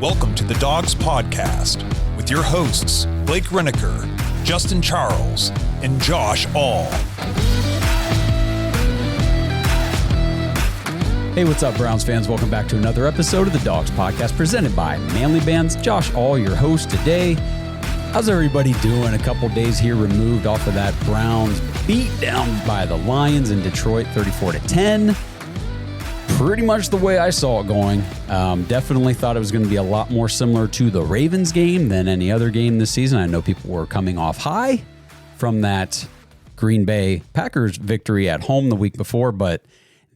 Welcome to the Dogs Podcast with your hosts, Blake Reneker, Justin Charles, and Josh All. Hey, what's up, Browns fans? Welcome back to another episode of the Dogs Podcast presented by Manly Bands. Josh All, your host today. How's everybody doing? A couple days here removed off of that Browns beat down by the Lions in Detroit, 34-10. Pretty much the way I saw it going. Definitely thought it was going to be a lot more similar to the Ravens game than any other game this season. I know people were coming off high from that Green Bay Packers victory at home the week before, but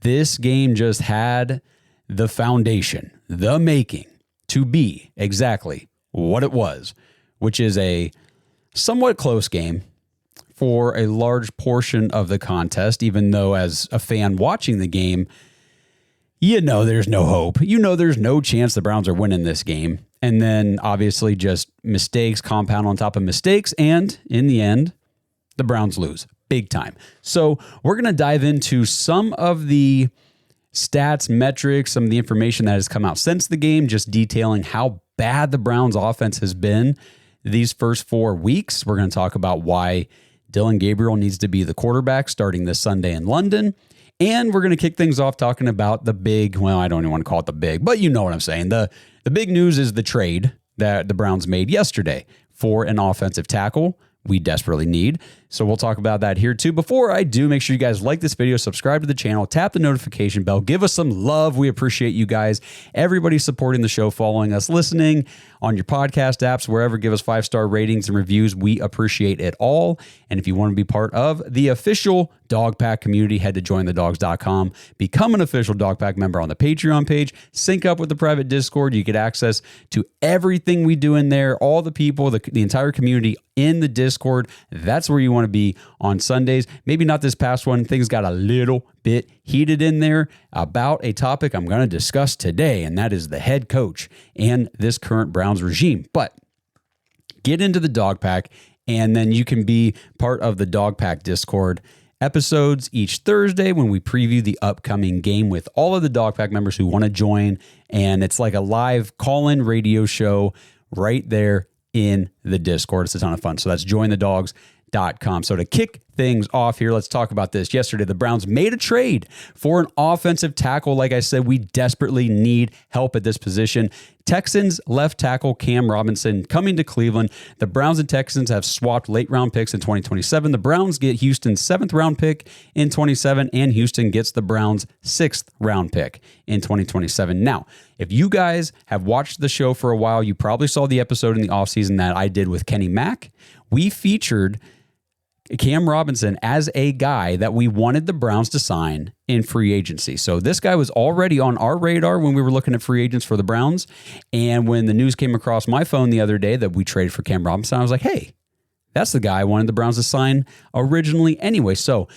this game just had the foundation, the making, to be exactly what it was, which is a somewhat close game for a large portion of the contest, even though as a fan watching the game, you know there's no hope. You know there's no chance the Browns are winning this game. And then obviously just mistakes compound on top of mistakes. And in the end, the Browns lose big time. So we're going to dive into some of the stats, metrics, some of the information that has come out since the game, just detailing how bad the Browns offense has been these first 4 weeks. We're going to talk about why Dillon Gabriel needs to be the quarterback starting this Sunday in London. And we're going to kick things off talking about the big, well, I don't even want to call it the big, but you know what I'm saying. The big news is the trade that the Browns made yesterday for an offensive tackle we desperately need. So we'll talk about that here too. Before I do, make sure you guys like this video, subscribe to the channel, tap the notification bell, give us some love. We appreciate you guys. Everybody supporting the show, following us, listening on your podcast apps, wherever. Give us 5-star ratings and reviews. We appreciate it all. And if you want to be part of the official Dog Pack community, head to jointhedogs.com. Become an official Dog Pack member on the Patreon page. Sync up with the private Discord. You get access to everything we do in there, all the people, the entire community in the Discord. That's where you want to be on Sundays. Maybe not this past one. Things got a little bit heated in there about a topic I'm going to discuss today, and that is the head coach and this current Browns regime. But get into the Dog Pack, and then you can be part of the Dog Pack Discord episodes each Thursday when we preview the upcoming game with all of the Dog Pack members who want to join. And it's like a live call-in radio show right there in the Discord. It's a ton of fun. So that's jointhedogs.com. So to kick things off here, let's talk about this. Yesterday, the Browns made a trade for an offensive tackle. Like I said, we desperately need help at this position. Texans left tackle Cam Robinson coming to Cleveland. The Browns and Texans have swapped late round picks in 2027. The Browns get Houston's 7th round pick in 27, and Houston gets the Browns' 6th round pick in 2027. Now, if you guys have watched the show for a while, you probably saw the episode in the offseason that I did with Kenny Mack. We featured Cam Robinson as a guy that we wanted the Browns to sign in free agency. So this guy was already on our radar when we were looking at free agents for the Browns. And when the news came across my phone the other day that we traded for Cam Robinson, I was like, hey, that's the guy I wanted the Browns to sign originally anyway. So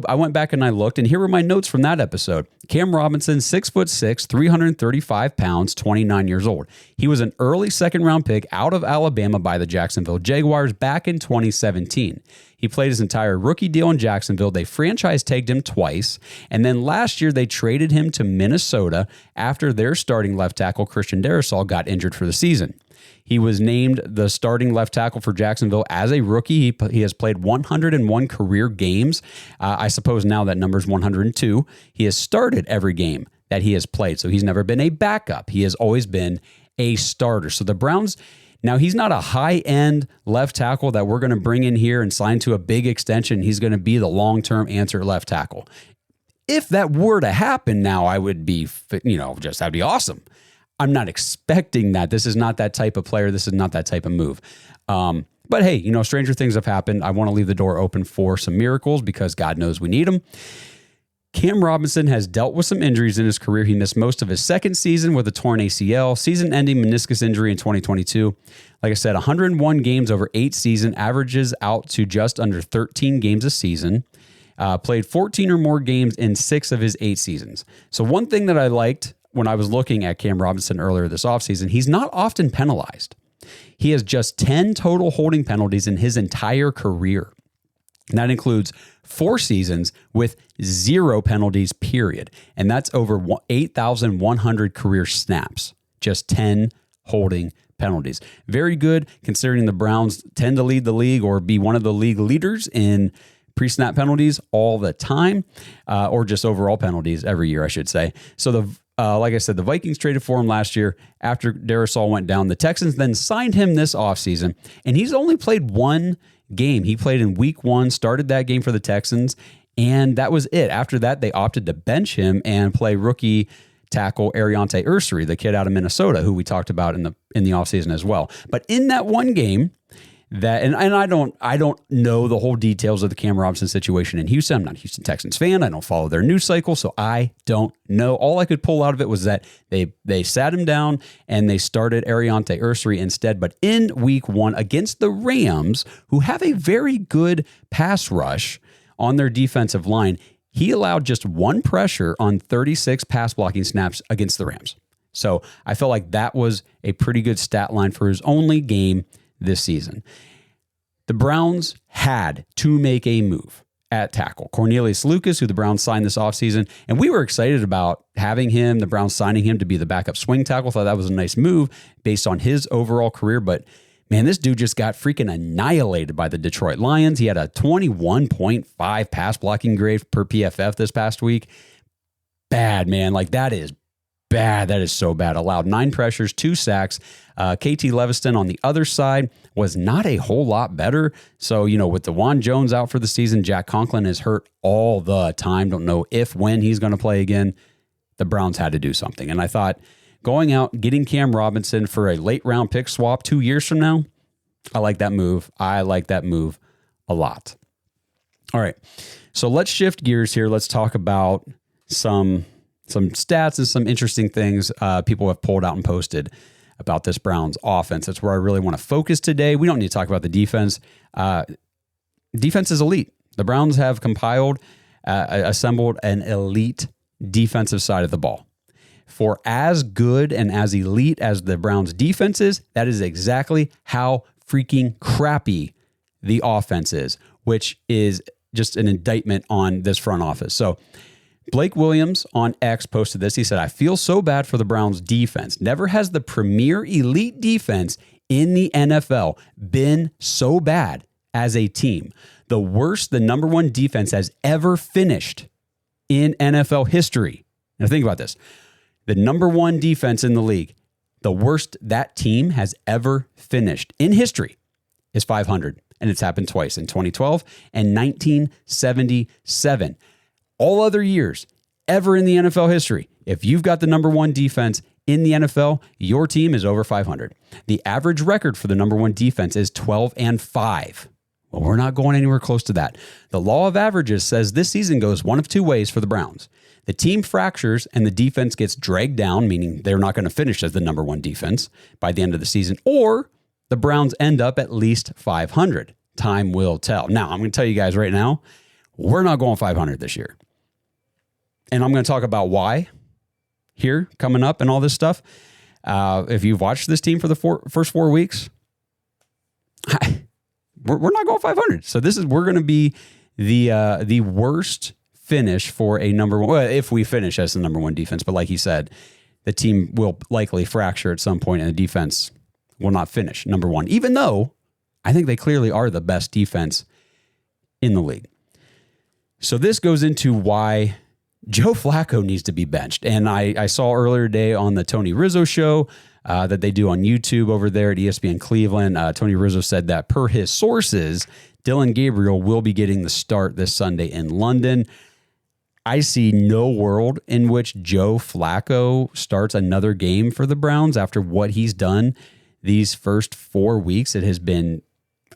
I went back and I looked, and here were my notes from that episode. Cam Robinson, 6'6", 335 pounds, 29 years old. He was an early 2nd round pick out of Alabama by the Jacksonville Jaguars back in 2017. He played his entire rookie deal in Jacksonville. They franchise tagged him twice. And then last year, they traded him to Minnesota after their starting left tackle, Christian Darrisaw, got injured for the season. He was named the starting left tackle for Jacksonville as a rookie. He has played 101 career games. I suppose now that number is 102. He has started every game that he has played. So he's never been a backup. He has always been a starter. So the Browns, now he's not a high-end left tackle that we're going to bring in here and sign to a big extension. He's going to be the long-term answer left tackle. If that were to happen now, I would be, that'd be awesome. I'm not expecting that. This is not that type of player. This is not that type of move. But hey, stranger things have happened. I want to leave the door open for some miracles because God knows we need them. Cam Robinson has dealt with some injuries in his career. He missed most of his 2nd season with a torn ACL, season-ending meniscus injury in 2022. Like I said, 101 games over 8 seasons, averages out to just under 13 games a season. Played 14 or more games in 6 of his 8 seasons. So one thing that I liked when I was looking at Cam Robinson earlier this offseason, he's not often penalized. He has just 10 total holding penalties in his entire career. And that includes 4 seasons with 0 penalties, period. And that's over 8,100 career snaps. Just 10 holding penalties. Very good considering the Browns tend to lead the league or be one of the league leaders in pre-snap penalties all the time, or just overall penalties every year, I should say. So like I said, the Vikings traded for him last year after Darisaw went down. The Texans then signed him this offseason, and he's only played one game. He played in week 1, started that game for the Texans, and that was it. After that, they opted to bench him and play rookie tackle Ariante Ursary, the kid out of Minnesota, who we talked about in the offseason as well. But in that one game, and I don't know the whole details of the Cam Robinson situation in Houston. I'm not a Houston Texans fan. I don't follow their news cycle, so I don't know. All I could pull out of it was that they sat him down and they started Ariante Ursary instead. But in week 1 against the Rams, who have a very good pass rush on their defensive line, he allowed just 1 pressure on 36 pass blocking snaps against the Rams. So I felt like that was a pretty good stat line for his only game this season. The Browns had to make a move at tackle. Cornelius Lucas, who the Browns signed this offseason, and we were excited about having him, the Browns signing him to be the backup swing tackle. Thought that was a nice move based on his overall career, but man, this dude just got freaking annihilated by the Detroit Lions. He had a 21.5 pass blocking grade per PFF this past week. Bad, man. Like, that is bad. That is so bad. Allowed 9 pressures, 2 sacks. KT Leviston on the other side was not a whole lot better. So, with DeJuan Jones out for the season, Jack Conklin is hurt all the time. Don't know when he's going to play again. The Browns had to do something. And I thought, going out, getting Cam Robinson for a late round pick swap 2 years from now, I like that move. I like that move a lot. All right, so let's shift gears here. Let's talk about some stats and some interesting things people have pulled out and posted about this Browns offense. That's where I really want to focus today. We don't need to talk about the defense. Defense is elite. The Browns have assembled an elite defensive side of the ball. For as good and as elite as the Browns defense is, that is exactly how freaking crappy the offense is, which is just an indictment on this front office. So Blake Williams on X posted this. He said, "I feel so bad for the Browns defense. Never has the premier elite defense in the NFL been so bad as a team. The worst the number 1 defense has ever finished in NFL history." Now think about this. The number 1 defense in the league, the worst that team has ever finished in history is 500. And it's happened twice, in 2012 and 1977. All other years ever in the NFL history, if you've got the number 1 defense in the NFL, your team is over 500. The average record for the number 1 defense is 12-5. Well, we're not going anywhere close to that. The law of averages says this season goes one of 2 ways for the Browns. The team fractures and the defense gets dragged down, meaning they're not going to finish as the number 1 defense by the end of the season, or the Browns end up at least 500. Time will tell. Now, I'm going to tell you guys right now, we're not going 500 this year. And I'm going to talk about why here coming up and all this stuff. If you've watched this team for the first 4 weeks, we're not going 500. So we're going to be the worst finish for a number 1. Well, if we finish as the number 1 defense, but like he said, the team will likely fracture at some point and the defense will not finish number 1, even though I think they clearly are the best defense in the league. So this goes into why Joe Flacco needs to be benched. And I saw earlier today on the Tony Rizzo show that they do on YouTube over there at ESPN Cleveland, Tony Rizzo said that per his sources, Dylan Gabriel will be getting the start this Sunday in London. I see no world in which Joe Flacco starts another game for the Browns after what he's done these first 4 weeks. It has been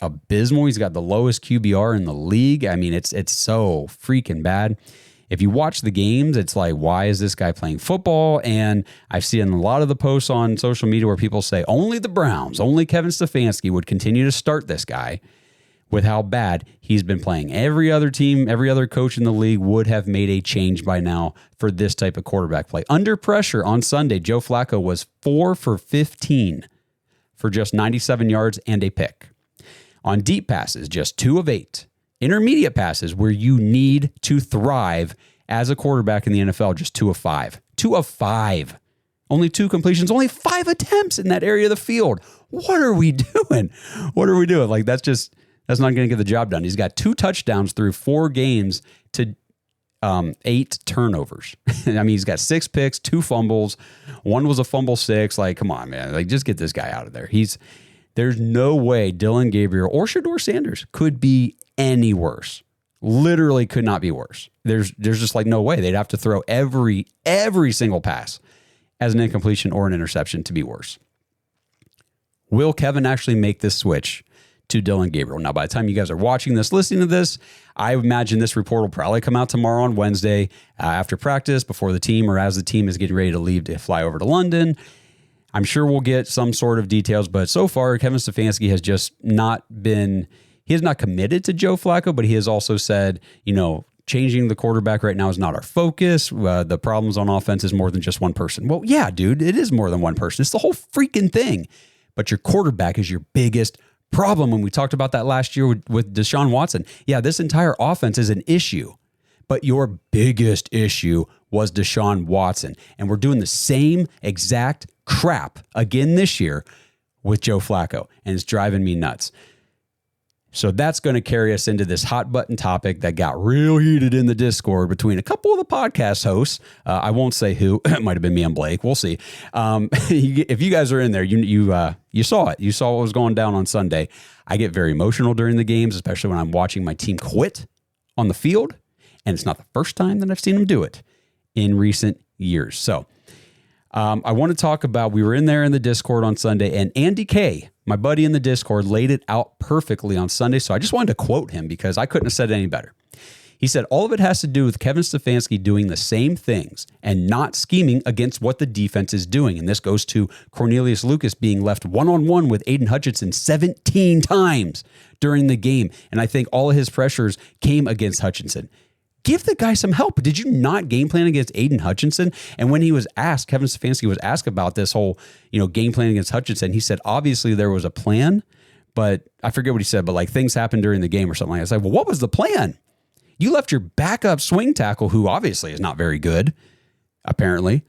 abysmal. He's got the lowest QBR in the league. I mean, it's so freaking bad. If you watch the games, it's like, why is this guy playing football? And I've seen a lot of the posts on social media where people say only the Browns, only Kevin Stefanski would continue to start this guy with how bad he's been playing. Every other team, every other coach in the league would have made a change by now for this type of quarterback play. Under pressure on Sunday, Joe Flacco was 4 for 15 for just 97 yards and a pick. On deep passes, just 2 of 8. Intermediate passes, where you need to thrive as a quarterback in the NFL, just 2 of 5. 2 of 5 Only 2 completions, only 5 attempts in that area of the field. What are we doing? Like, that's not going to get the job done. He's got 2 touchdowns through 4 games to 8 turnovers. I mean, he's got 6 picks, 2 fumbles. 1 was a fumble 6. Like, come on, man. Like, just get this guy out of there. There's no way Dillon Gabriel or Shedeur Sanders could be any worse. Literally could not be worse. There's just like no way. They'd have to throw every single pass as an incompletion or an interception to be worse. Will Kevin actually make this switch to Dillon Gabriel? Now, by the time you guys are watching this, listening to this, I imagine this report will probably come out tomorrow on Wednesday after practice, before the team, or as the team is getting ready to leave to fly over to London. I'm sure we'll get some sort of details, but so far, Kevin Stefanski has just he has not committed to Joe Flacco, but he has also said, changing the quarterback right now is not our focus. The problems on offense is more than just one person. Well, yeah, dude, it is more than one person. It's the whole freaking thing. But your quarterback is your biggest problem. When we talked about that last year with Deshaun Watson. Yeah, this entire offense is an issue, but your biggest issue was Deshaun Watson. And we're doing the same exact crap again this year with Joe Flacco, and it's driving me nuts. So that's going to carry us into this hot button topic that got real heated in the Discord between a couple of the podcast hosts. I won't say who. It might have been me and Blake. We'll see. If you guys are in there, you saw it. You saw what was going down on Sunday. I get very emotional during the games, especially when I'm watching my team quit on the field. And it's not the first time that I've seen them do it in recent years. So I want to talk about, we were in there in the Discord on Sunday, and Andy K, my buddy in the Discord, laid it out perfectly on Sunday. So I just wanted to quote him because I couldn't have said it any better. He said, all of it has to do with Kevin Stefanski doing the same things and not scheming against what the defense is doing. And this goes to Cornelius Lucas being left one-on-one with Aiden Hutchinson 17 times during the game. And I think all of his pressures came against Hutchinson. Give the guy some help. Did you not game plan against Aiden Hutchinson? And when he was asked, Kevin Stefanski was asked about this whole, game plan against Hutchinson, he said, obviously there was a plan, but I forget what he said, but like things happened during the game or something like that. I said, well, what was the plan? You left your backup swing tackle, who obviously is not very good, apparently,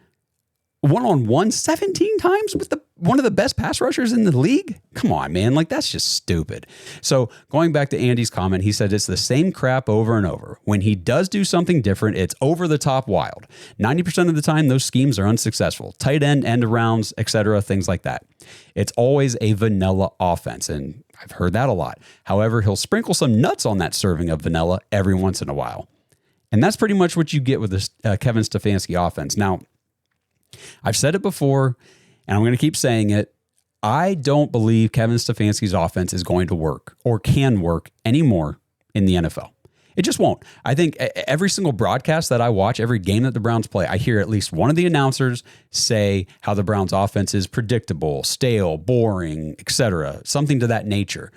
one-on-one 17 times with one of the best pass rushers in the league? Come on, man. Like, that's just stupid. So going back to Andy's comment, he said it's the same crap over and over. When he does do something different, it's over the top wild. 90% of the time, those schemes are unsuccessful. Tight end arounds, etc., things like that. It's always a vanilla offense, and I've heard that a lot. However, he'll sprinkle some nuts on that serving of vanilla every once in a while. And that's pretty much what you get with this Kevin Stefanski offense. Now, I've said it before, and I'm going to keep saying it. I don't believe Kevin Stefanski's offense is going to work or can work anymore in the NFL. It just won't. I think every single broadcast that I watch, every game that the Browns play, I hear at least one of the announcers say how the Browns offense is predictable, stale, boring, etc., something to that nature.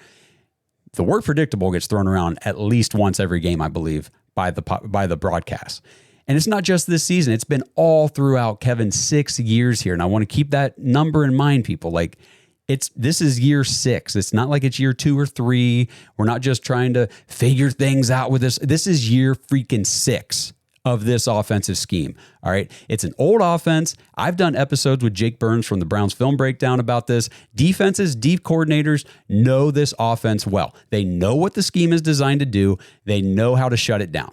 The word predictable gets thrown around at least once every game, I believe, by the broadcast. And it's not just this season. It's been all throughout Kevin's 6 years here. And I want to keep that number in mind, people. Like, this is year 6. It's not like it's year 2 or 3. We're not just trying to figure things out with this. This is year freaking 6 of this offensive scheme. All right. It's an old offense. I've done episodes with Jake Burns from the Browns Film Breakdown about this. Defenses, deep coordinators know this offense well. They know what the scheme is designed to do. They know how to shut it down.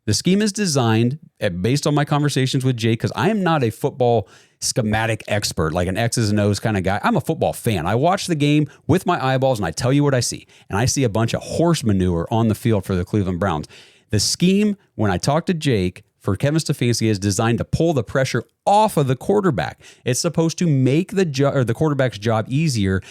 The scheme is designed based on my conversations with Jake, because I am not a football schematic expert, like an X's and O's kind of guy. I'm a football fan. I watch the game with my eyeballs and I tell you what I see. And I see a bunch of horse manure on the field for the Cleveland Browns. The scheme, when I talk to Jake, for Kevin Stefanski, is designed to pull the pressure off of the quarterback. It's supposed to make the quarterback's job easier,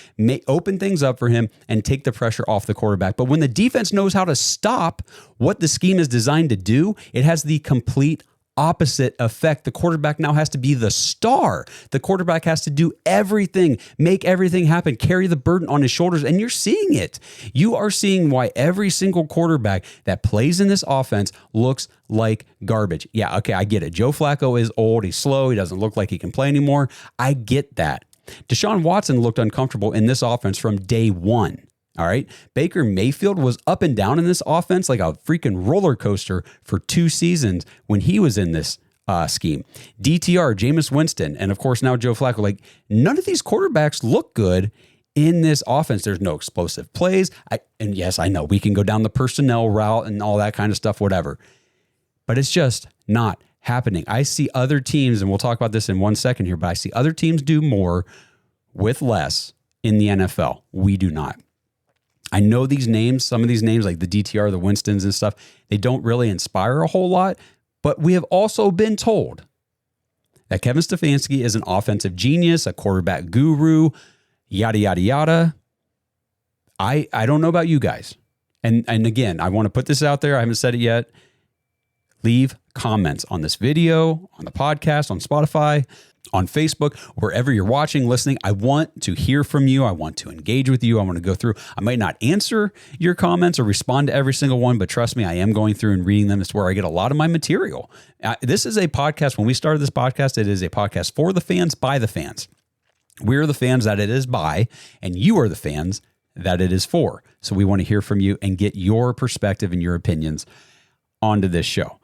open things up for him, and take the pressure off the quarterback. But when the defense knows how to stop what the scheme is designed to do, it has the complete opposite effect. The quarterback now has to be the star. The quarterback has to do everything, make everything happen, carry the burden on his shoulders, and you're seeing it. You are seeing why every single quarterback that plays in this offense looks like garbage. Yeah, okay, I get it. Joe Flacco is old, he's slow, he doesn't look like he can play anymore. I get that. Deshaun Watson looked uncomfortable in this offense from day one. All right. Baker Mayfield was up and down in this offense like a freaking roller coaster for 2 seasons when he was in this scheme. DTR, Jameis Winston, and of course now Joe Flacco. Like, none of these quarterbacks look good in this offense. There's no explosive plays. And yes, I know we can go down the personnel route and all that kind of stuff, whatever. But it's just not happening. I see other teams, and we'll talk about this in 1 second here, but I see other teams do more with less in the NFL. We do not. I know these names, some of these names like the DTR, the Winstons and stuff, they don't really inspire a whole lot, but we have also been told that Kevin Stefanski is an offensive genius, a quarterback guru, yada, yada, yada. I don't know about you guys. And again, I want to put this out there. I haven't said it yet. Leave comments on this video, on the podcast, on Spotify, on Facebook, wherever you're watching, listening. I want to hear from you. I want to engage with you. I want to go through. I might not answer your comments or respond to every single one, but trust me, I am going through and reading them. It's where I get a lot of my material. This is a podcast. When we started this podcast, it is a podcast for the fans, by the fans. We're the fans that it is by, and you are the fans that it is for. So we want to hear from you and get your perspective and your opinions onto this show.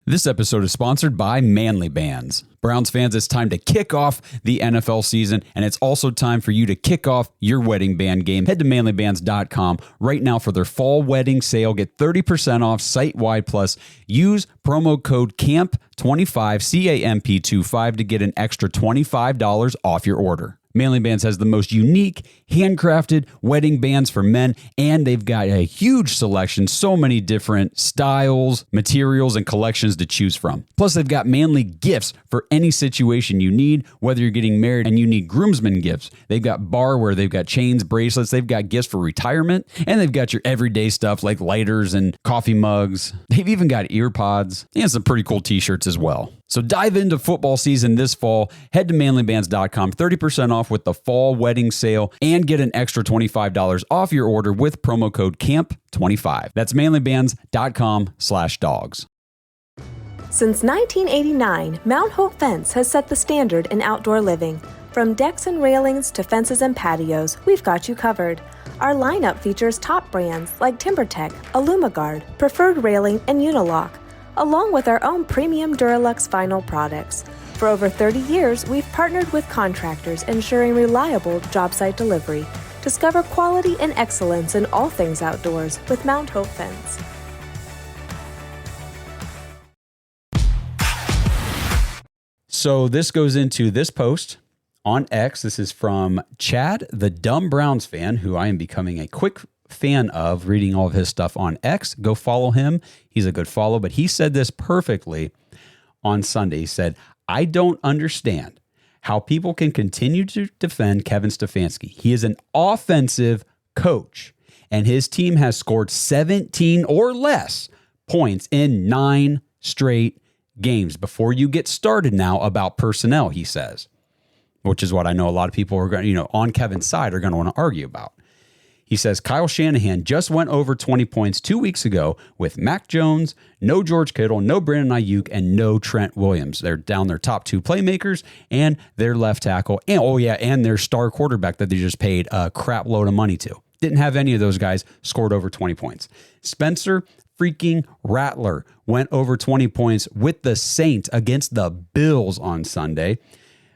This episode is sponsored by Manly Bands. Browns fans, it's time to kick off the NFL season, and it's also time for you to kick off your wedding band game. Head to manlybands.com right now for their fall wedding sale. Get 30% off site-wide, plus use promo code CAMP25, CAMP25, to get an extra $25 off your order. Manly Bands has the most unique, handcrafted wedding bands for men, and they've got a huge selection, so many different styles, materials, and collections to choose from. Plus, they've got manly gifts for any situation you need, whether you're getting married and you need groomsmen gifts. They've got barware, they've got chains, bracelets, they've got gifts for retirement, and they've got your everyday stuff like lighters and coffee mugs. They've even got ear pods and some pretty cool t-shirts as well. So dive into football season this fall. Head to manlybands.com, 30% off with the fall wedding sale, and get an extra $25 off your order with promo code CAMP25. That's manlybands.com/dogs. Since 1989, Mount Hope Fence has set the standard in outdoor living. From decks and railings to fences and patios, we've got you covered. Our lineup features top brands like TimberTech, AlumaGuard, Preferred Railing, and Unilock, along with our own premium Duralux vinyl products. For over 30 years, we've partnered with contractors ensuring reliable job site delivery. Discover quality and excellence in all things outdoors with Mount Hope Fence. So this goes into this post on X. This is from Chad, the Dumb Browns fan, who I am becoming a quick fan of, reading all of his stuff on X. Go follow him. He's a good follow, but he said this perfectly on Sunday. He said, I don't understand how people can continue to defend Kevin Stefanski. He is an offensive coach, and his team has scored 17 or less points in 9 straight games. Before you get started now about personnel, he says, which is what I know a lot of people are going to, on Kevin's side, are going to want to argue about. He says, Kyle Shanahan just went over 20 points 2 weeks ago with Mac Jones, no George Kittle, no Brandon Ayuk, and no Trent Williams. They're down their top 2 playmakers and their left tackle. And and their star quarterback that they just paid a crap load of money to. Didn't have any of those guys scored over 20 points. Spencer freaking Rattler went over 20 points with the Saints against the Bills on Sunday.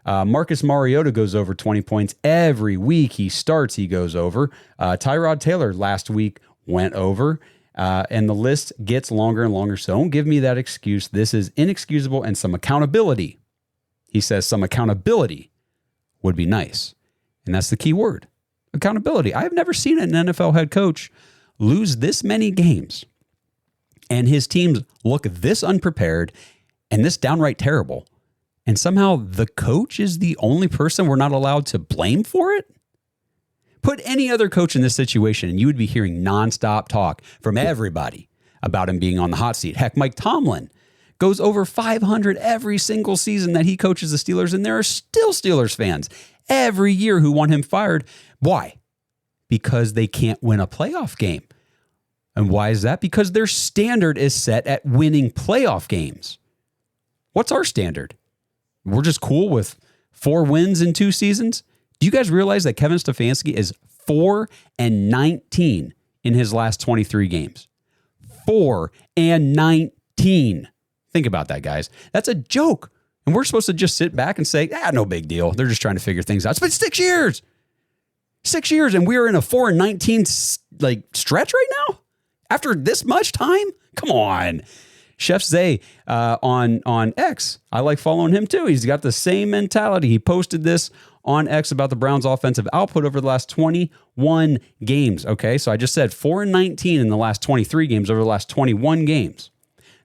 Marcus Mariota goes over 20 points every week he starts. He goes over. Tyrod Taylor last week went over. And the list gets longer and longer. So don't give me that excuse. This is inexcusable, and some accountability. He says some accountability would be nice. And that's the key word. Accountability. I've never seen an NFL head coach lose this many games and his teams look this unprepared and this downright terrible. And somehow the coach is the only person we're not allowed to blame for it? Put any other coach in this situation and you would be hearing nonstop talk from everybody about him being on the hot seat. Heck, Mike Tomlin goes over 500 every single season that he coaches the Steelers, and there are still Steelers fans every year who want him fired. Why? Because they can't win a playoff game. And why is that? Because their standard is set at winning playoff games. What's our standard? We're just cool with 4 wins in 2 seasons. Do you guys realize that Kevin Stefanski is 4-19 in his last 23 games? 4-19. 19. Think about that, guys. That's a joke. And we're supposed to just sit back and say, no big deal. They're just trying to figure things out. It's been 6 years. 6 years, and we are in a 4-19 like stretch right now? After this much time? Come on. Chef Zay on X. I like following him too. He's got the same mentality. He posted this on X about the Browns' offensive output over the last 21 games. Okay, so I just said 4-19 in the last 23 games over the last 21 games.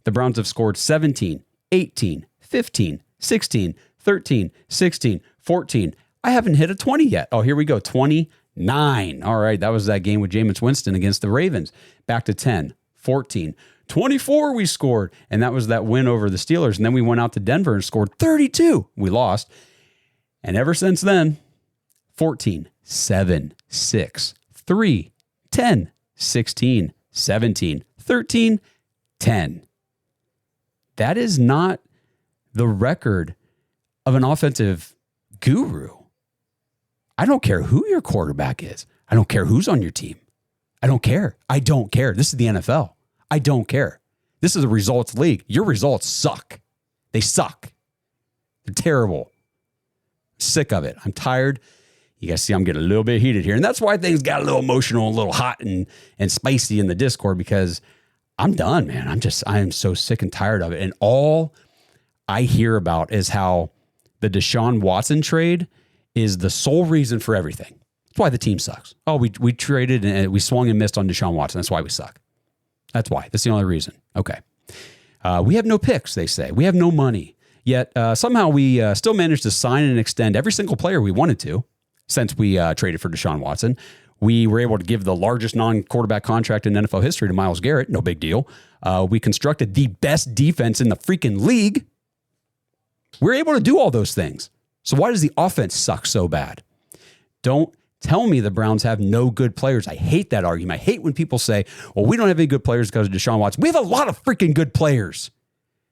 The Browns have scored 17, 18, 15, 16, 13, 16, 14. I haven't hit a 20 yet. Oh, here we go. 29. All right, that was that game with Jameis Winston against the Ravens. Back to 10, 14, 24 we scored, and that was that win over the Steelers. And then we went out to Denver and scored 32. We lost. And ever since then, 14, 7, 6, 3, 10, 16, 17, 13, 10. That is not the record of an offensive guru. I don't care who your quarterback is. I don't care who's on your team. I don't care. I don't care. This is the NFL. I don't care. This is a results league. Your results suck. They suck. They're terrible. Sick of it. I'm tired. You guys see I'm getting a little bit heated here. And that's why things got a little emotional, a little hot and spicy in the Discord, because I'm done, man. I am so sick and tired of it. And all I hear about is how the Deshaun Watson trade is the sole reason for everything. That's why the team sucks. Oh, we traded and we swung and missed on Deshaun Watson. That's why we suck. That's why. That's the only reason. Okay. We have no picks, they say. We have no money. Yet somehow we still managed to sign and extend every single player we wanted to since we traded for Deshaun Watson. We were able to give the largest non-quarterback contract in NFL history to Myles Garrett. No big deal. We constructed the best defense in the freaking league. We're able to do all those things. So why does the offense suck so bad? Don't tell me the Browns have no good players. I hate that argument. I hate when people say, well, we don't have any good players because of Deshaun Watson. We have a lot of freaking good players.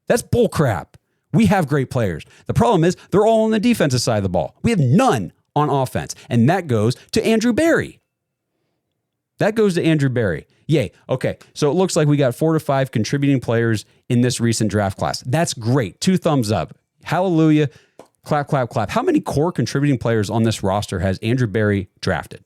That's bull crap. We have great players. The problem is they're all on the defensive side of the ball. We have none on offense. And that goes to Andrew Berry. Yay. Okay. So it looks like we got 4 to 5 contributing players in this recent draft class. That's great. 2 thumbs up. Hallelujah. Clap, clap, clap. How many core contributing players on this roster has Andrew Berry drafted?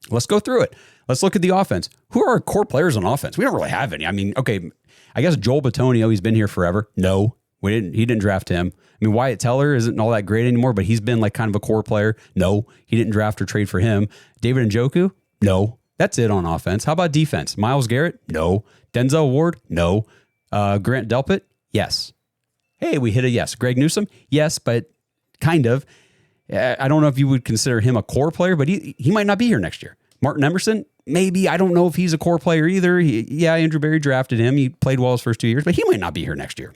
Let's go through it. Let's look at the offense. Who are our core players on offense? We don't really have any. I mean, okay, I guess Joel Bitonio, he's been here forever. No, he didn't draft him. I mean, Wyatt Teller isn't all that great anymore, but he's been like kind of a core player. No, he didn't draft or trade for him. David Njoku? No. That's it on offense. How about defense? Myles Garrett? No. Denzel Ward? No. Grant Delpit? Yes. Hey, we hit a yes. Greg Newsome? Yes, but kind of. I don't know if you would consider him a core player, but he might not be here next year. Martin Emerson? Maybe. I don't know if he's a core player either. Andrew Berry drafted him. He played well his first 2 years, but he might not be here next year.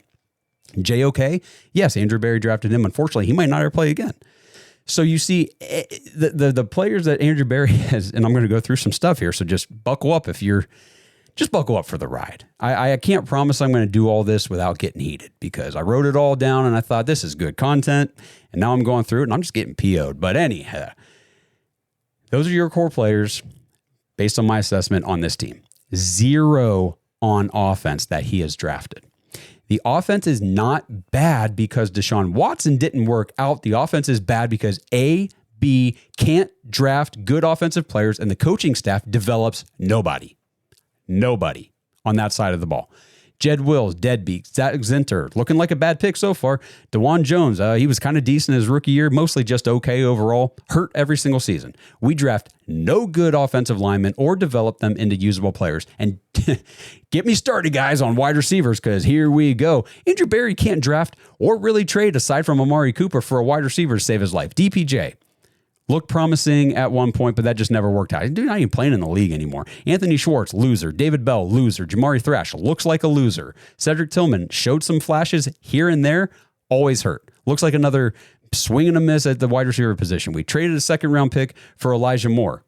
JOK? Yes, Andrew Berry drafted him. Unfortunately, he might not ever play again. So you see, the players that Andrew Berry has, and I'm going to go through some stuff here, so just buckle up just buckle up for the ride. I can't promise I'm going to do all this without getting heated, because I wrote it all down and I thought this is good content, and now I'm going through it and I'm just getting PO'd. But anyhow, those are your core players based on my assessment on this team. 0 on offense that he has drafted. The offense is not bad because Deshaun Watson didn't work out. The offense is bad because AB can't draft good offensive players and the coaching staff develops nobody on that side of the ball. Jed Wills, deadbeat. Zach Zinter, looking like a bad pick so far. DeJuan Jones, he was kind of decent his rookie year, mostly just okay overall. Hurt every single season. We draft no good offensive linemen or develop them into usable players. And get me started, guys, on wide receivers, because here we go. Andrew Berry can't draft or really trade, aside from Amari Cooper, for a wide receiver to save his life. DPJ looked promising at one point, but that just never worked out. He's not even playing in the league anymore. Anthony Schwartz, loser. David Bell, loser. Jamari Thrash looks like a loser. Cedric Tillman showed some flashes here and there, always hurt. Looks like another swing and a miss at the wide receiver position. We traded a second-round pick for Elijah Moore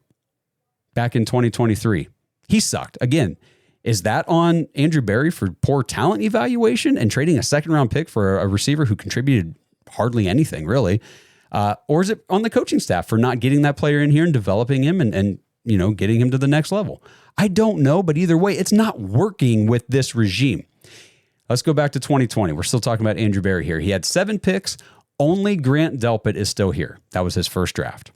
back in 2023. He sucked. Again, is that on Andrew Berry for poor talent evaluation and trading a second-round pick for a receiver who contributed hardly anything, really? Or is it on the coaching staff for not getting that player in here and developing him and getting him to the next level? I don't know, but either way, it's not working with this regime. Let's go back to 2020. We're still talking about Andrew Berry here. He had 7 picks. Only Grant Delpit is still here. That was his first draft.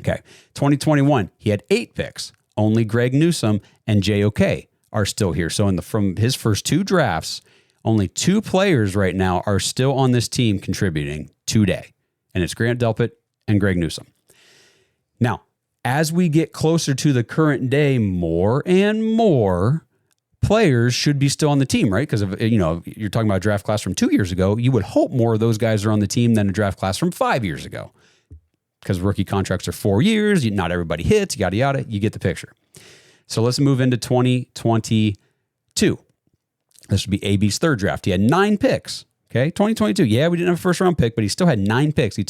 Okay. 2021, he had 8 picks. Only Greg Newsome and JOK are still here. So from his first 2 drafts, only 2 players right now are still on this team contributing today. And it's Grant Delpit and Greg Newsome. Now, as we get closer to the current day, more and more players should be still on the team, right? Because you're talking about a draft class from 2 years ago. You would hope more of those guys are on the team than a draft class from 5 years ago. Because rookie contracts are 4 years, not everybody hits, yada, yada. You get the picture. So let's move into 2022. This would be AB's third draft. He had 9 picks. Okay, 2022. Yeah, we didn't have a first round pick, but he still had 9 picks. We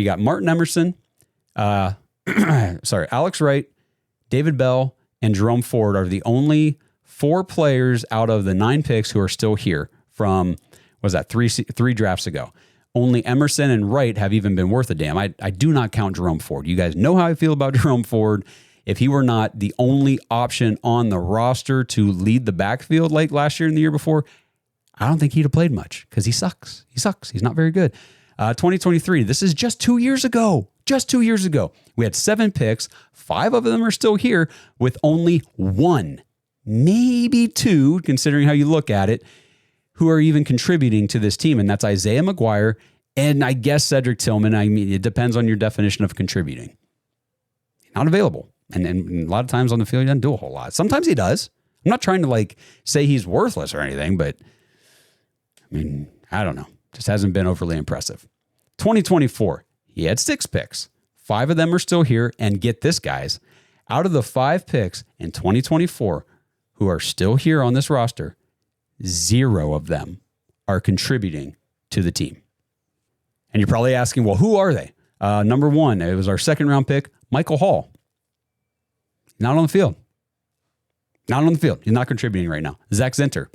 got Martin Emerson, Alex Wright, David Bell, and Jerome Ford are the only 4 players out of the 9 picks who are still here from, three drafts ago. Only Emerson and Wright have even been worth a damn. I do not count Jerome Ford. You guys know how I feel about Jerome Ford. If he were not the only option on the roster to lead the backfield like last year and the year before, I don't think he'd have played much because he sucks. He's not very good. 2023, this is just 2 years ago. Just 2 years ago. We had 7 picks. 5 of them are still here with only 1, maybe 2, considering how you look at it, who are even contributing to this team. And that's Isaiah McGuire and I guess Cedric Tillman. I mean, it depends on your definition of contributing. Not available. And a lot of times on the field, he doesn't do a whole lot. Sometimes he does. I'm not trying to say he's worthless or anything, but I mean, I don't know. Just hasn't been overly impressive. 2024, he had 6 picks. 5 of them are still here. And get this, guys, out of the 5 picks in 2024 who are still here on this roster, 0 of them are contributing to the team. And you're probably asking, well, who are they? Number 1, it was our second round pick, Michael Hall. Not on the field. Not on the field. He's not contributing right now. Zach Zinter,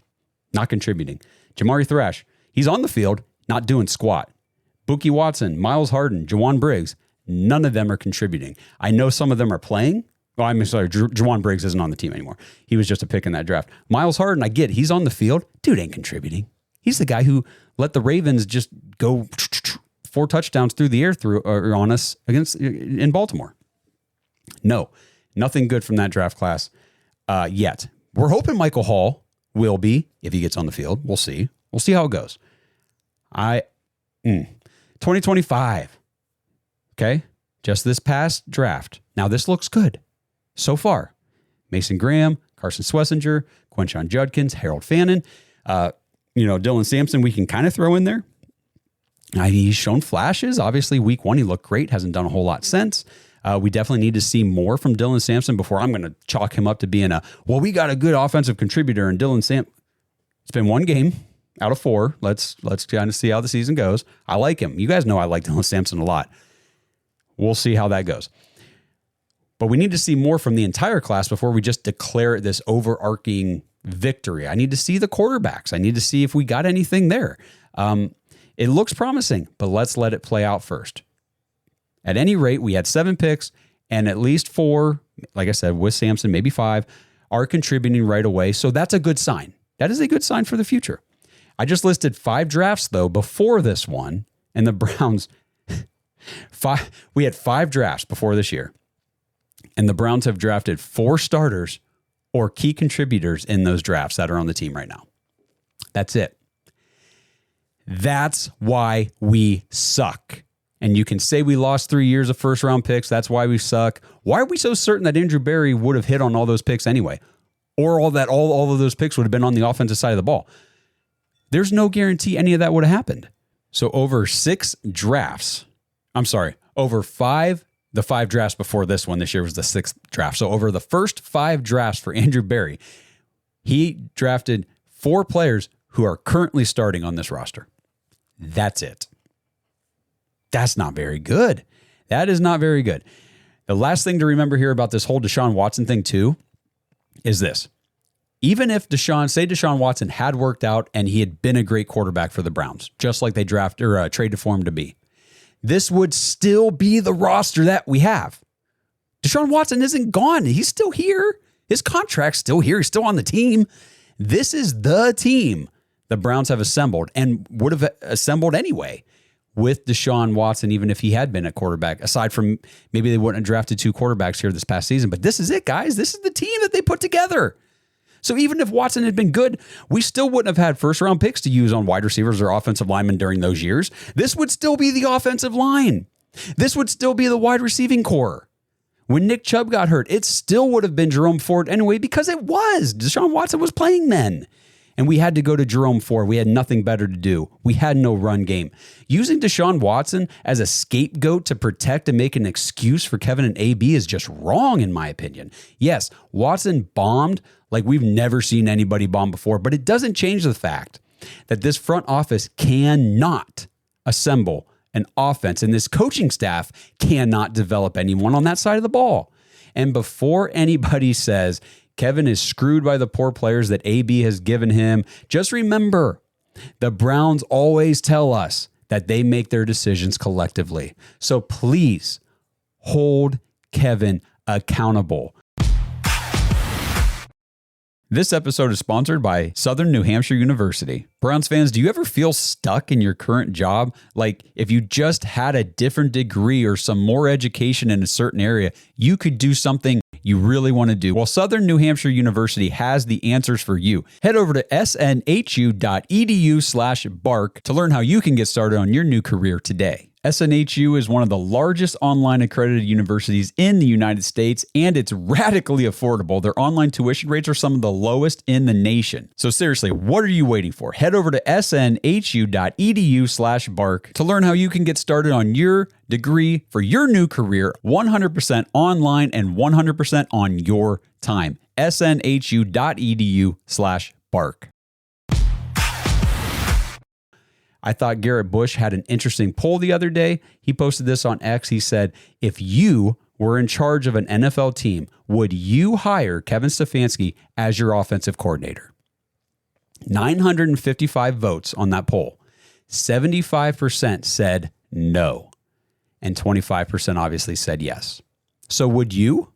not contributing. Jamari Thrash, he's on the field, not doing squat. Buki Watson, Miles Harden, Jawan Briggs, none of them are contributing. I know some of them are playing. Well, I'm sorry, Jawan Briggs isn't on the team anymore. He was just a pick in that draft. Miles Harden, I get it. He's on the field. Dude ain't contributing. He's the guy who let the Ravens just go 4 touchdowns through the air on us in Baltimore. No, nothing good from that draft class yet. We're hoping Michael Hall will be, if he gets on the field. We'll see. We'll see how it goes. 2025. Okay. Just this past draft. Now this looks good so far. Mason Graham, Carson Swessinger, Quinshon Judkins, Harold Fannin, Dylan Sampson, we can kind of throw in there. He's shown flashes. Obviously, week 1, he looked great. Hasn't done a whole lot since. We definitely need to see more from Dylan Sampson before I'm going to chalk him up to being we got a good offensive contributor. And Dylan Sampson, it's been 1 game out of 4. Let's kind of see how the season goes. I like him. You guys know I like Dylan Sampson a lot. We'll see how that goes. But we need to see more from the entire class before we just declare this overarching victory. I need to see the quarterbacks. I need to see if we got anything there. It looks promising, but let's let it play out first. At any rate, we had 7 picks, and at least 4, like I said, with Sampson, maybe 5, are contributing right away. So that's a good sign. That is a good sign for the future. I just listed 5 drafts, though, before this one, and the Browns, we had 5 drafts before this year, and the Browns have drafted 4 starters or key contributors in those drafts that are on the team right now. That's it. That's why we suck. And you can say we lost 3 years of first round picks. That's why we suck. Why are we so certain that Andrew Berry would have hit on all those picks anyway? Or all of those picks would have been on the offensive side of the ball? There's no guarantee any of that would have happened. So over 6 drafts, over 5, the 5 drafts before this one, this year was the 6th draft. So over the first 5 drafts for Andrew Berry, he drafted 4 players who are currently starting on this roster. That's it. That's not very good. That is not very good. The last thing to remember here about this whole Deshaun Watson thing too is this. Even if Deshaun Watson had worked out and he had been a great quarterback for the Browns, just like they traded for him to be, this would still be the roster that we have. Deshaun Watson isn't gone. He's still here. His contract's still here. He's still on the team. This is the team the Browns have assembled and would have assembled anyway with Deshaun Watson, even if he had been a quarterback, aside from maybe they wouldn't have drafted 2 quarterbacks here this past season. But this is it, guys. This is the team that they put together. So even if Watson had been good, we still wouldn't have had first-round picks to use on wide receivers or offensive linemen during those years. This would still be the offensive line. This would still be the wide receiving core. When Nick Chubb got hurt, it still would have been Jerome Ford anyway because it was. Deshaun Watson was playing then. And we had to go to Jerome Ford. We had nothing better to do. We had no run game. Using Deshaun Watson as a scapegoat to protect and make an excuse for Kevin and AB is just wrong, in my opinion. Yes, Watson bombed like we've never seen anybody bomb before, but it doesn't change the fact that this front office cannot assemble an offense, and this coaching staff cannot develop anyone on that side of the ball. And before anybody says Kevin is screwed by the poor players that AB has given him, just remember, the Browns always tell us that they make their decisions collectively. So please hold Kevin accountable. This episode is sponsored by Southern New Hampshire University. Browns fans, do you ever feel stuck in your current job? Like if you just had a different degree or some more education in a certain area, you could do something you really want to do. Well, Southern New Hampshire University has the answers for you. Head over to snhu.edu/bark to learn how you can get started on your new career today. SNHU is one of the largest online accredited universities in the United States, and it's radically affordable. Their online tuition rates are some of the lowest in the nation. So seriously, what are you waiting for? Head over to snhu.edu/bark to learn how you can get started on your degree for your new career, 100% online and 100% on your time. snhu.edu/bark. I thought Garrett Bush had an interesting poll the other day. He posted this on X. He said, if you were in charge of an NFL team, would you hire Kevin Stefanski as your offensive coordinator? 955 votes on that poll. 75% said no. And 25% obviously said yes. So would you?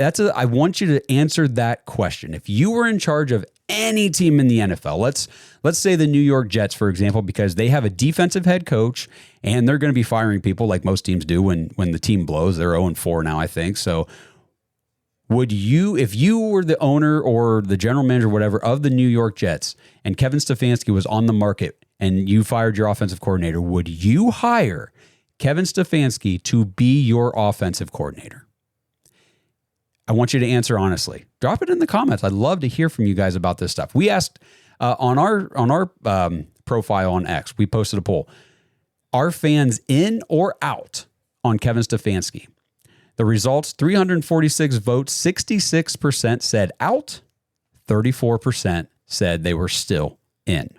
I want you to answer that question. If you were in charge of any team in the NFL, let's say the New York Jets, for example, because they have a defensive head coach and they're going to be firing people like most teams do when the team blows. They're 0-4 now, I think. So would you, if you were the owner or the general manager, whatever, of the New York Jets and Kevin Stefanski was on the market and you fired your offensive coordinator, would you hire Kevin Stefanski to be your offensive coordinator? I want you to answer honestly. Drop it in the comments. I'd love to hear from you guys about this stuff. We asked on our profile on X, we posted a poll. Are fans in or out on Kevin Stefanski? The results, 346 votes, 66% said out, 34% said they were still in.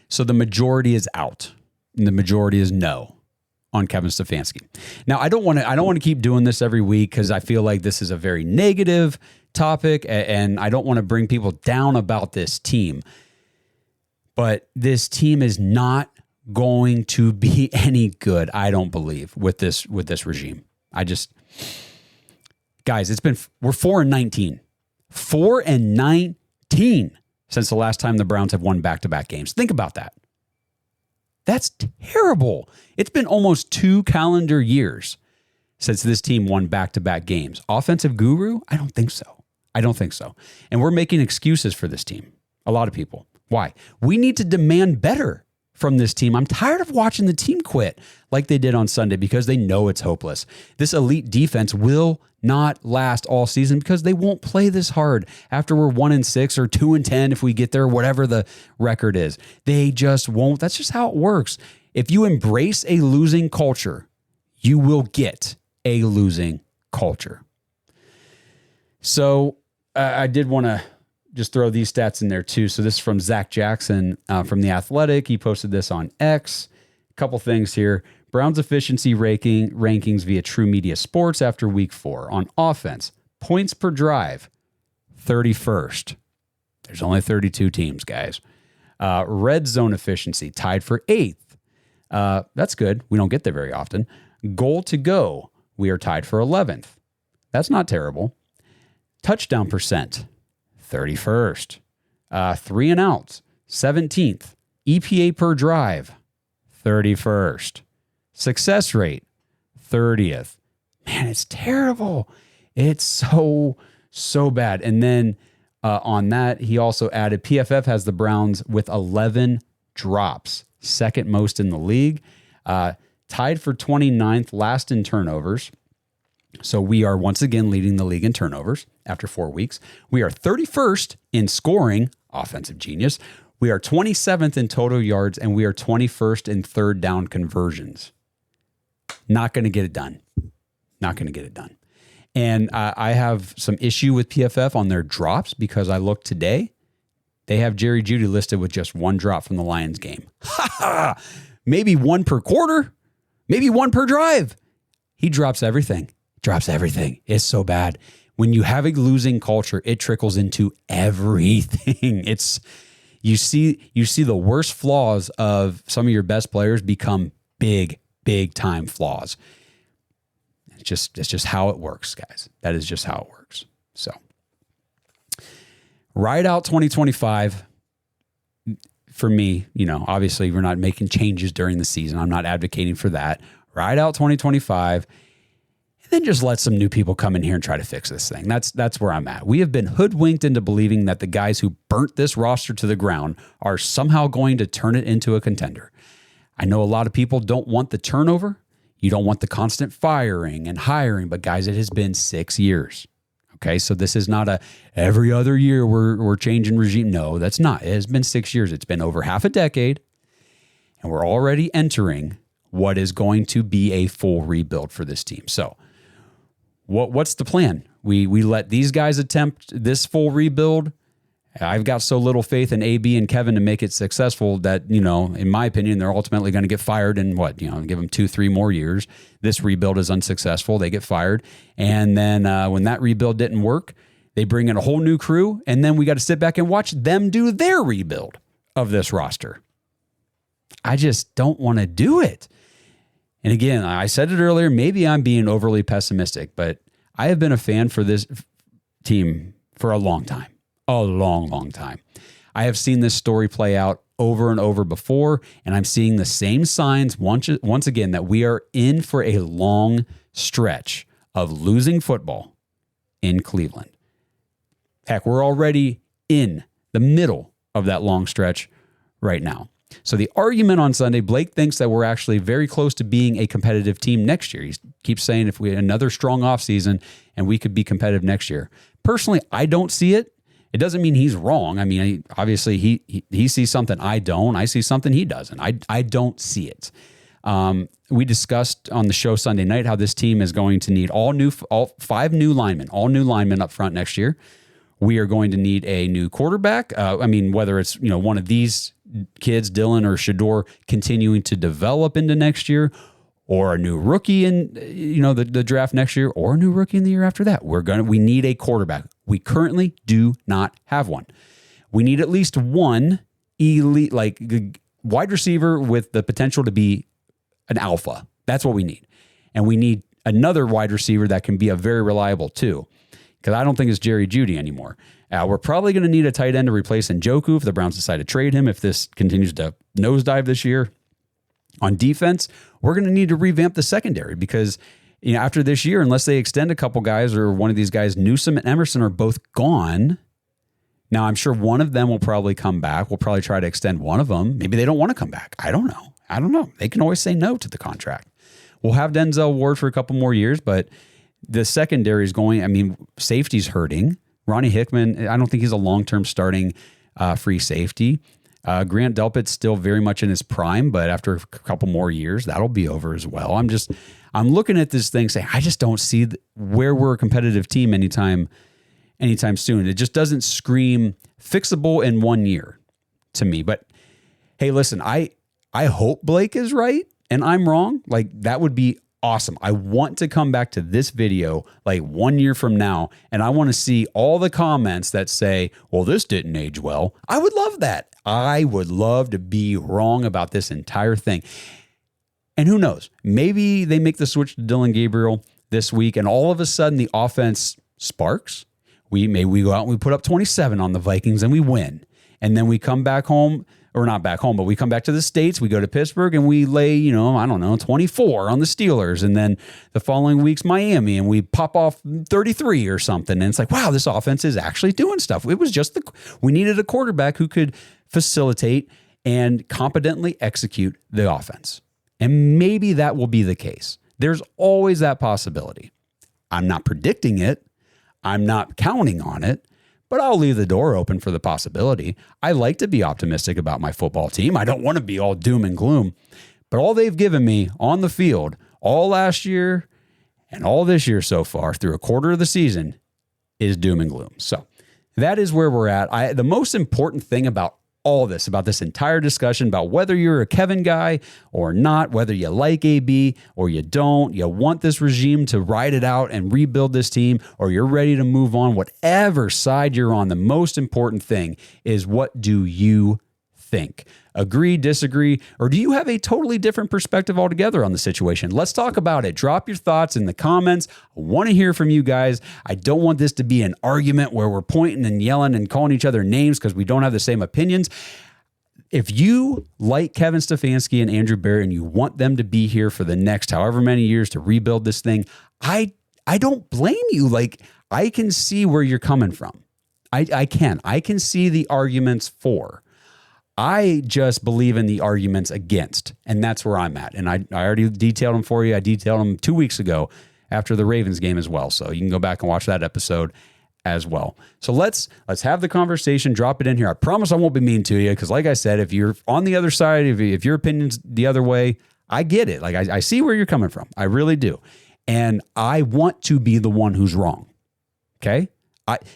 So the majority is out, and the majority is no on Kevin Stefanski. Now, I don't want to keep doing this every week because I feel like this is a very negative topic and I don't want to bring people down about this team. But this team is not going to be any good, I don't believe, with this regime. Guys, we're 4-19. 4-19 since the last time the Browns have won back-to-back games. Think about that. That's terrible. It's been almost 2 calendar years since this team won back-to-back games. Offensive guru? I don't think so. And we're making excuses for this team. A lot of people. Why? We need to demand better from this team. I'm tired of watching the team quit like they did on Sunday because they know it's hopeless. This elite defense will not last all season because they won't play this hard after we're 1-6 or 2-10 if we get there, whatever the record is. They just won't. That's just how it works. If you embrace a losing culture, you will get a losing culture. So I did want to just throw these stats in there too. So this is from Zach Jackson from The Athletic. He posted this on X. A couple things here. Browns efficiency rankings via True Media Sports after week 4. On offense, points per drive, 31st. There's only 32 teams, guys. Red zone efficiency, tied for 8th. That's good. We don't get there very often. Goal to go, we are tied for 11th. That's not terrible. Touchdown percent, 31st. 3 and outs, 17th. EPA per drive, 31st. Success rate, 30th. Man, it's terrible. It's so bad. And then on that, he also added PFF has the Browns with 11 drops, second most in the league, tied for 29th, last in turnovers. So we are once again leading the league in turnovers after 4 weeks. We are 31st in scoring, offensive genius. We are 27th in total yards, and we are 21st in third down conversions. Not going to get it done. Not going to get it done. And I have some issue with PFF on their drops because I looked today. They have Jerry Jeudy listed with just 1 drop from the Lions game. Maybe 1 per quarter, maybe 1 per drive. He drops everything. Drops everything. It's so bad. When you have a losing culture, it trickles into everything. You see the worst flaws of some of your best players become big time flaws. It's just how it works, guys. That is just how it works. So ride out 2025 for me, obviously we're not making changes during the season. I'm not advocating for that. Ride out 2025 and then just let some new people come in here and try to fix this thing. That's where I'm at. We have been hoodwinked into believing that the guys who burnt this roster to the ground are somehow going to turn it into a contender. I know a lot of people don't want the turnover. You don't want the constant firing and hiring, but guys, it has been 6 years. Okay, so this is not every other year we're changing regime. No, that's not. It has been 6 years. It's been over half a decade, and we're already entering what is going to be a full rebuild for this team. So what's the plan? We let these guys attempt this full rebuild. I've got so little faith in AB and Kevin to make it successful that, in my opinion, they're ultimately going to get fired in give them 2-3 more years. This rebuild is unsuccessful. They get fired. And then when that rebuild didn't work, they bring in a whole new crew. And then we got to sit back and watch them do their rebuild of this roster. I just don't want to do it. And again, I said it earlier, maybe I'm being overly pessimistic, but I have been a fan for this team for a long time. A long time. I have seen this story play out over and over before, and I'm seeing the same signs once again that we are in for a long stretch of losing football in Cleveland. Heck, we're already in the middle of that long stretch right now. So the argument on Sunday, Blake thinks that we're actually very close to being a competitive team next year. He keeps saying if we had another strong offseason and we could be competitive next year. Personally, I don't see it. It doesn't mean he's wrong. I mean, obviously he sees something I don't. I see something he doesn't. I don't see it. We discussed on the show Sunday night how this team is going to need all 5 new linemen up front next year. We are going to need a new quarterback. Whether it's one of these kids, Dylan or Shador, continuing to develop into next year, or a new rookie in the draft next year, or a new rookie in the year after that. We need a quarterback. We currently do not have one. We need at least one elite, wide receiver with the potential to be an alpha. That's what we need. And we need another wide receiver that can be a very reliable too, because I don't think it's Jerry Jeudy anymore. We're probably going to need a tight end to replace Njoku if the Browns decide to trade him, if this continues to nosedive this year. On defense, we're going to need to revamp the secondary because after this year, unless they extend a couple guys or one of these guys, Newsome and Emerson are both gone. Now, I'm sure one of them will probably come back. We'll probably try to extend one of them. Maybe they don't want to come back. I don't know. They can always say no to the contract. We'll have Denzel Ward for a couple more years, but the secondary is safety's hurting. Ronnie Hickman, I don't think he's a long-term starting free safety. Grant Delpit's still very much in his prime, but after a couple more years, that'll be over as well. I'm looking at this thing saying, I just don't see where we're a competitive team anytime soon. It just doesn't scream fixable in 1 year to me. But hey, listen, I hope Blake is right and I'm wrong. That would be awesome. I want to come back to this video 1 year from now, and I want to see all the comments that say, well, this didn't age well. I would love that. I would love to be wrong about this entire thing. And who knows? Maybe they make the switch to Dylan Gabriel this week, and all of a sudden the offense sparks. we go out and we put up 27 on the Vikings and we win. And then we come back home, or not back home, but we come back to the States, we go to Pittsburgh and we lay, 24 on the Steelers. And then the following week's Miami and we pop off 33 or something. And it's like, wow, this offense is actually doing stuff. It was just we needed a quarterback who could facilitate and competently execute the offense. And maybe that will be the case. There's always that possibility. I'm not predicting it. I'm not counting on it, but I'll leave the door open for the possibility. I like to be optimistic about my football team. I don't want to be all doom and gloom, but all they've given me on the field all last year and all this year so far through a quarter of the season is doom and gloom. So that is where we're at. The most important thing about all this, about this entire discussion, about whether you're a Kevin guy or not, whether you like AB or you don't, you want this regime to ride it out and rebuild this team, or you're ready to move on, whatever side you're on, the most important thing is, what do you think? Agree, disagree, or do you have a totally different perspective altogether on the situation? Let's talk about it. Drop your thoughts in the comments. I want to hear from you guys. I don't want this to be an argument where we're pointing and yelling and calling each other names because we don't have the same opinions. If you like Kevin Stefanski and Andrew Berry and you want them to be here for the next however many years to rebuild this thing, I don't blame you. Like, I can see where you're coming from. I can see the arguments for. I just believe in the arguments against, and that's where I'm at. And I already detailed them for you. I detailed them 2 weeks ago after the Ravens game as well. So you can go back and watch that episode as well. So let's have the conversation, drop it in here. I promise I won't be mean to you because, like I said, if you're on the other side, if your opinion's the other way, I get it. Like, I see where you're coming from. I really do. And I want to be the one who's wrong. Okay?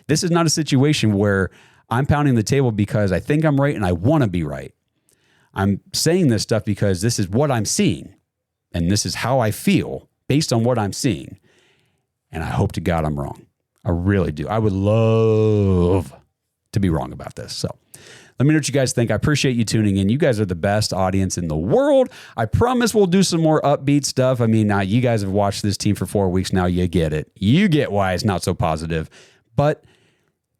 This is not a situation where I'm pounding the table because I think I'm right and I want to be right. I'm saying this stuff because this is what I'm seeing and this is how I feel based on what I'm seeing. And I hope to God I'm wrong. I really do. I would love to be wrong about this. So let me know what you guys think. I appreciate you tuning in. You guys are the best audience in the world. I promise we'll do some more upbeat stuff. I mean, now you guys have watched this team for 4 weeks now. You get it. You get why it's not so positive. But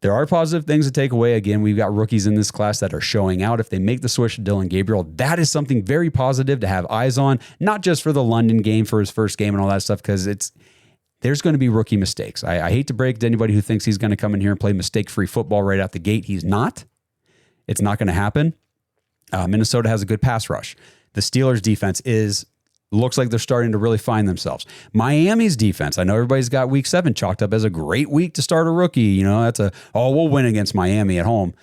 there are positive things to take away. Again, we've got rookies in this class that are showing out. If they make the switch to Dillon Gabriel, that is something very positive to have eyes on, not just for the London game, for his first game and all that stuff, because there's going to be rookie mistakes. I hate to break it to anybody who thinks he's going to come in here and play mistake-free football right out the gate. He's not. It's not going to happen. Minnesota has a good pass rush. The Steelers' defense looks like they're starting to really find themselves. Miami's defense, I know everybody's got week 7 chalked up as a great week to start a rookie. We'll win against Miami at home.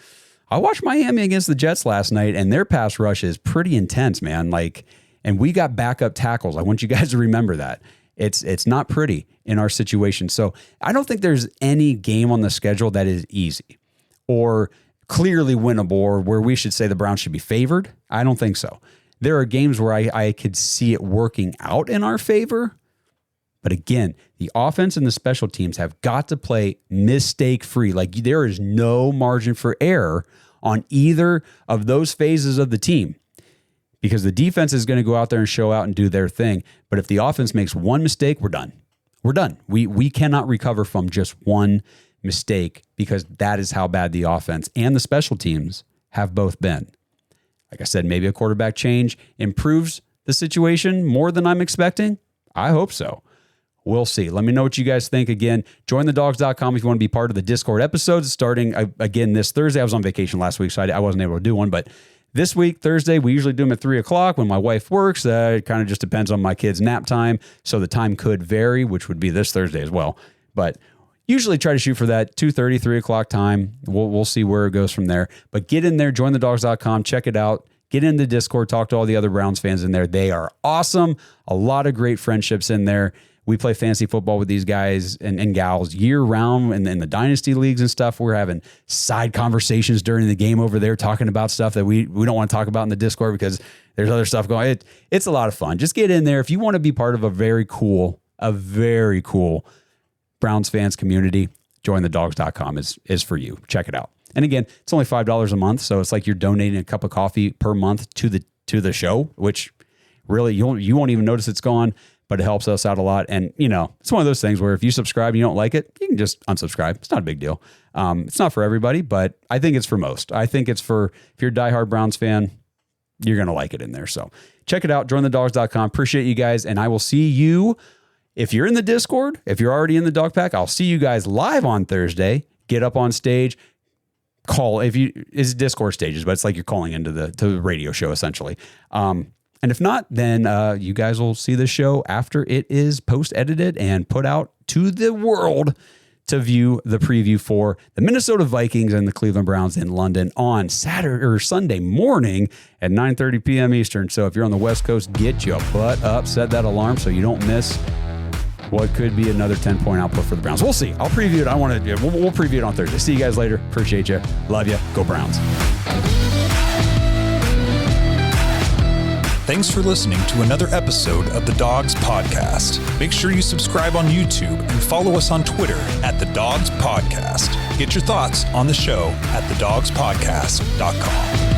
I watched Miami against the Jets last night, and their pass rush is pretty intense, man. And we got backup tackles. I want you guys to remember that. It's not pretty in our situation. So I don't think there's any game on the schedule that is easy or clearly winnable or where we should say the Browns should be favored. I don't think so. There are games where I could see it working out in our favor. But again, the offense and the special teams have got to play mistake-free. Like, there is no margin for error on either of those phases of the team because the defense is going to go out there and show out and do their thing. But if the offense makes one mistake, we're done. We're done. We cannot recover from just one mistake because that is how bad the offense and the special teams have both been. Like I said, maybe a quarterback change improves the situation more than I'm expecting. I hope so. We'll see. Let me know what you guys think. Again, jointhedogs.com if you want to be part of the Discord episodes starting again this Thursday. I was on vacation last week, so I wasn't able to do one. But this week, Thursday, we usually do them at 3 o'clock when my wife works. It kind of just depends on my kids' nap time. So the time could vary, which would be this Thursday as well. But usually try to shoot for that 2:30, 3 o'clock time. We'll see where it goes from there. But get in there, jointhedogs.com, check it out. Get into Discord, talk to all the other Browns fans in there. They are awesome. A lot of great friendships in there. We play fantasy football with these guys and gals year round in the dynasty leagues and stuff. We're having side conversations during the game over there talking about stuff that we don't want to talk about in the Discord because there's other stuff going on. It's a lot of fun. Just get in there. If you want to be part of a very cool Browns fans community, jointhedogs.com is for you. Check it out. And again, it's only $5 a month, so it's like you're donating a cup of coffee per month to the show, which really you won't even notice it's gone. but it helps us out a lot. And, it's one of those things where if you subscribe and you don't like it, you can just unsubscribe. It's not a big deal. It's not for everybody, but I think it's for most. I think it's for, if you're a diehard Browns fan, you're going to like it in there. So check it out, jointhedogs.com. Appreciate you guys. And I will see you, if you're in the Discord, if you're already in the Dog Pack, I'll see you guys live on Thursday. Get up on stage. It's Discord stages, but it's like you're calling into the radio show essentially. And if not, then you guys will see the show after it is post-edited and put out to the world to view the preview for the Minnesota Vikings and the Cleveland Browns in London on Saturday or Sunday morning at 9:30 p.m. Eastern. So if you're on the West Coast, get your butt up, set that alarm so you don't miss what could be another 10-point output for the Browns. We'll see. I'll preview it. We'll preview it on Thursday. See you guys later. Appreciate you. Love you. Go Browns. Thanks for listening to another episode of the Dogs Podcast. Make sure you subscribe on YouTube and follow us on Twitter at The Dogs Podcast. Get your thoughts on the show at thedogspodcast.com.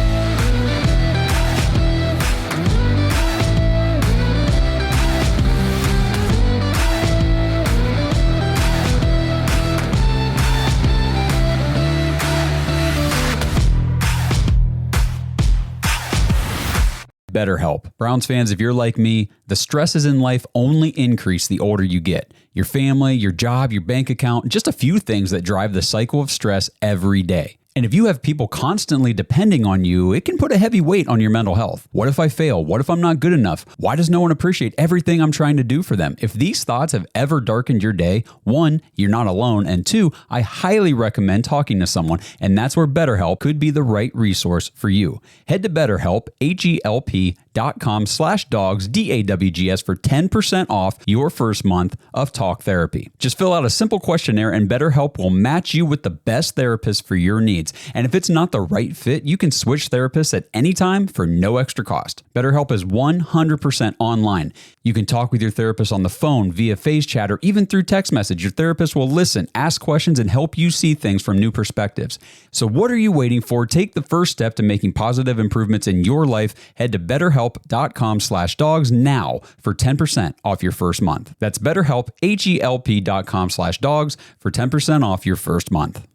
BetterHelp. Browns fans, if you're like me, the stresses in life only increase the older you get. Your family, your job, your bank account, just a few things that drive the cycle of stress every day. And if you have people constantly depending on you, it can put a heavy weight on your mental health. What if I fail? What if I'm not good enough? Why does no one appreciate everything I'm trying to do for them? If these thoughts have ever darkened your day, 1, you're not alone, and 2, I highly recommend talking to someone, and that's where BetterHelp could be the right resource for you. Head to BetterHelp, HELP.com/dogs, DAWGS for 10% off your first month of talk therapy. Just fill out a simple questionnaire and BetterHelp will match you with the best therapist for your needs. And if it's not the right fit, you can switch therapists at any time for no extra cost. BetterHelp is 100% online. You can talk with your therapist on the phone, via FaceChat, or even through text message. Your therapist will listen, ask questions, and help you see things from new perspectives. So what are you waiting for? Take the first step to making positive improvements in your life. Head to BetterHelp.com/dogs now for 10% off your first month. That's BetterHelp, HELP.com/dogs for 10% off your first month.